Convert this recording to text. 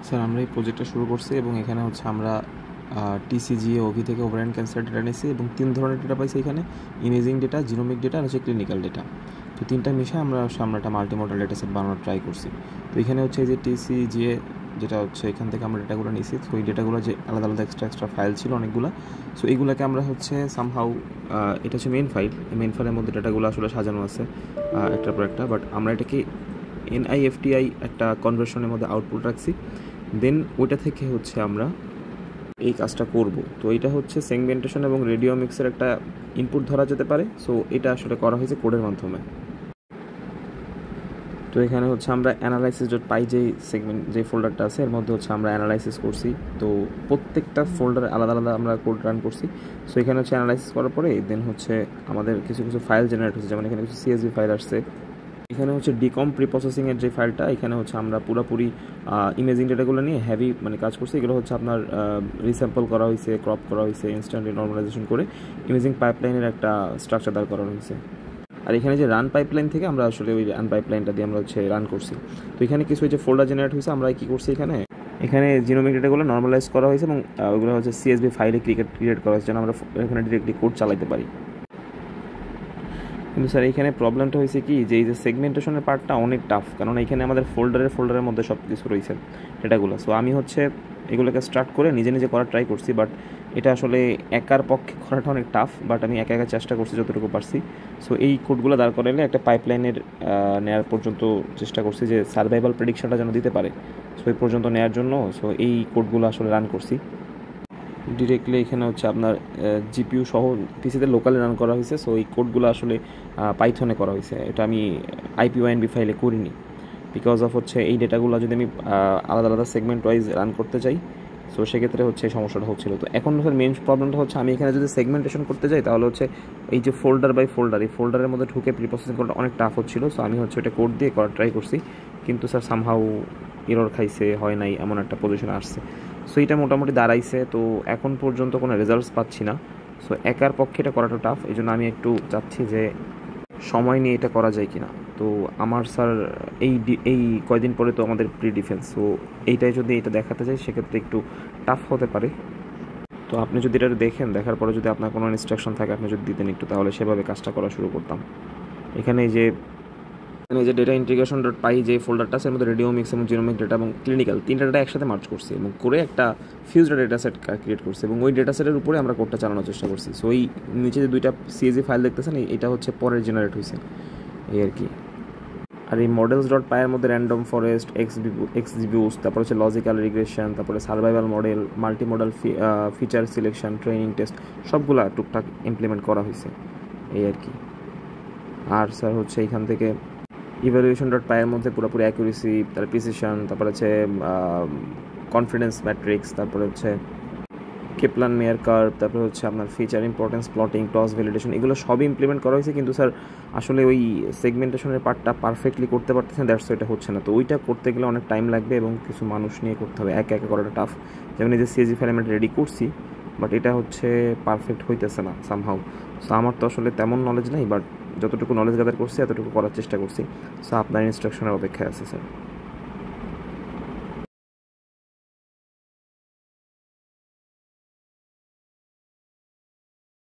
Sir আমরা এই প্রজেক্টটা শুরু করছি এবং এখানে হচ্ছে আমরা টিসিজিএ ওভি থেকে ওভারহ্যান্ড ক্যান্সার ডেটা নিয়েছি এবং 3 ধরনের ডেটা পাইছি এখানে, ইমেজিং ডেটা, জিনোমিক ডেটা আর হচ্ছে ক্লিনিক্যাল ডেটা। তো 3টা মিশে আমরা একটা মাল্টিমডাল ডেটা সেট বানানোর ট্রাই করছি। তো এখানে হচ্ছে এই যে টিসিজিএ যেটা হচ্ছে এখান থেকে আমরা ডেটাগুলো নিয়েছি। তো এই ডেটাগুলো যে আলাদা আলাদা এক্সট্রা ফাইল ছিল অনেকগুলো, সো এইগুলোকে আমরা হচ্ছে সামহাউ এটা হচ্ছে মেইন ফাইল, এই মেইন ফাইলের মধ্যে ডেটাগুলো আসলে সাজানো আছে একটার পর একটা, বাট আমরা এটাকে এনআইএফটিআই একটা কনভার্সনের মধ্যে আউটপুট রাখছি, দেন ওইটা থেকে হচ্ছে আমরা এই কাজটা করব। তো এটা হচ্ছে সেগমেন্টেশন এবং রেডিওমিক্সের একটা ইনপুট ধরা যেতে পারে। সো এটা আসলে করা হয়েছে কোডের মাধ্যমে। তো এখানে হচ্ছে আমরা অ্যানালাইসিস ডট পাই যে ফোল্ডারটা আছে এর মধ্যে হচ্ছে আমরা অ্যানালাইসিস করছি। তো প্রত্যেকটা ফোল্ডারে আলাদা আলাদা আমরা কোড রান করছি। সো এখানে হচ্ছে অ্যানালাইসিস করার পরে দেন হচ্ছে আমাদের কিছু ফাইল জেনারেট হচ্ছে, যেমন এখানে কিছু সিএসভি ফাইল আসছে। এখানে হচ্ছে ডিকম প্রিপ্রসেসিংয়ের যে ফাইলটা, এখানে হচ্ছে আমরা পুরোপুরি ইমেজিং ডেটাগুলো নিয়ে হেভি কাজ করছি। এগুলো হচ্ছে আপনার রিস্যাম্পল করা হয়েছে, ক্রপ করা হয়েছে, ইনস্ট্যান্টলি নর্মালাইজেশন করে ইমেজিং পাইপলাইনের একটা স্ট্রাকচার দাঁড় করানো হয়েছে। আর এখানে যে রান পাইপলাইন থেকে আমরা আসলে ওই রান পাইপলাইনটা দিয়ে আমরা হচ্ছে রান করছি। তো এখানে কিছু যে ফোল্ডার জেনারেট হয়েছে, আমরা কী করছি এখানে জিনোমিক ডেটাগুলো নর্মালাইজ করা হয়েছে এবং ওইগুলো হচ্ছে সিএসভি ফাইলে ক্রিয়েট করা হয়েছে যেন আমরা এখানে ডিরেক্টলি কোড চালাতে পারি। কিন্তু স্যার এইখানে প্রবলেমটা হয়েছে কি, যে এই যে সেগমেন্টেশনের পার্টটা অনেক টাফ, কারণ এখানে আমাদের ফোল্ডারের মধ্যে সব কিছু রয়েছে ডেটাগুলো। সো আমি হচ্ছে এগুলোকে স্টার্ট করে নিজে করার ট্রাই করছি, বাট এটা আসলে একার পক্ষে করাটা অনেক টাফ, বাট আমি একা চেষ্টা করছি যতটুকু পারছি। সো এই কোডগুলো দাঁড় করালে একটা পাইপলাইনের নেওয়ার পর্যন্ত চেষ্টা করছি, যে সার্ভাইভাল প্রেডিকশনটা যেন দিতে পারে, সো এই পর্যন্ত নেওয়ার জন্য। সো এই কোডগুলো আসলে রান করছি ডিরেক্টলি। এখানে হচ্ছে আপনার জিপিইউ সহ পিসিতে লোকালে রান করা হয়েছে। সো এই কোডগুলো আসলে পাইথনে করা হয়েছে, এটা আমি আইপিওআইএনবি ফাইলে করিনি, বিকজ অফ হচ্ছে এই ডেটাগুলো যদি আমি আলাদা আলাদা সেগমেন্ট ওয়াইজ রান করতে চাই, সো সেক্ষেত্রে হচ্ছে এই সমস্যাটা হচ্ছিল। তো এখন স্যার মেন প্রবলেমটা হচ্ছে আমি এখানে যদি সেগমেন্টেশন করতে যাই তাহলে হচ্ছে এই যে ফোল্ডার বাই ফোল্ডার, এই ফোল্ডারের মধ্যে ঢুকে প্রিপ্রসেসিং করাটা অনেক টাফ হচ্ছিল। সো আমি হচ্ছে এটা কোড দিয়ে করার ট্রাই করছি, কিন্তু স্যার সামহাউ এরর খাইছে, হয় নাই, এমন একটা পজিশনে আসছে। সো এটা মোটামুটি দাঁড়াইছে। তো এখন পর্যন্ত কোনো রেজাল্টস পাচ্ছি না। সো একার পক্ষে এটা করাটা টাফ, এই জন্য আমি একটু চাচ্ছি যে সময় নিয়ে এটা করা যায় কিনা। তো আমার স্যার এই কয়দিন পরে তো আমাদের প্রি ডিফেন্স, সো এইটাই যদি এটা দেখাতে চাই সেক্ষেত্রে একটু টাফ হতে পারে। তো আপনি যদি এটা দেখেন, দেখার পরে যদি আপনার কোনো ইনস্ট্রাকশন থাকে আপনি যদি দিতেন একটু, তাহলে সেভাবে কাজটা করা শুরু করতাম। এখানে এই যে ডেটা ইন্টিগ্রেশন ডট পাই যে ফোল্ডারটা আছে এর মধ্যে রেডিওমিক্স এবং জিনোমিক ডেটা এবং ক্লিনিক্যাল 3টা ডেটা একসাথে মার্চ করছি এবং করে একটা ফিউজড ডেটা সেট ক্রিয়েট করছি এবং ওই ডেটা সেটের উপরে আমরা কোডটা চালানোর চেষ্টা করছি। সো ওই নিচে যে 2টা সিএসভি ফাইল দেখতেছেন এটা হচ্ছে পরের জেনারেট হয়েছে এই আর কি। আর এই মডেলস ডট পাইয়ের মধ্যে র্যান্ডম ফরেস্ট, এক্সজিবিউস, তারপর হচ্ছে লজিক্যাল রিগ্রেশন, তারপরে survival model, multi model feature selection, training test সবগুলা টুকটাক ইমপ্লিমেন্ট করা হয়েছে এই আর কি। আর স্যার হচ্ছে এখান থেকে ইভ্যালুয়েশন ডট পাইয়ের মধ্যে পুরোপুরি অ্যাকুরেসি, তার প্রিসিশন, তারপরে হচ্ছে কনফিডেন্স ম্যাট্রিক্স, তারপরে হচ্ছে কেপলান মেয়ার কার্ভ, তারপরে হচ্ছে আপনার feature importance plotting, cross validation, এগুলো সবই ইমপ্লিমেন্ট করা হয়েছে। কিন্তু স্যার আসলে ওই সেগমেন্টেশনের পার্টটা পারফেক্টলি করতে পারতেছেন, দ্যাটস এটা হচ্ছে না। তো ওইটা করতে গেলে অনেক টাইম লাগবে এবং কিছু মানুষ নিয়ে করতে হবে, একা করাটা টাফ। যেমন এই যে সিএসভি ফাইল আমি রেডি করছি, বাট এটা হচ্ছে পারফেক্ট হইতেছে না সামহাউ। সো আমার তো আসলে তেমন নলেজ নেই, বাট যতটুকু নলেজ গ্যাদার করছি এতটুকু করার চেষ্টা করছি। সো আপনার ইনস্ট্রাকশনের অপেক্ষায় আছে স্যার।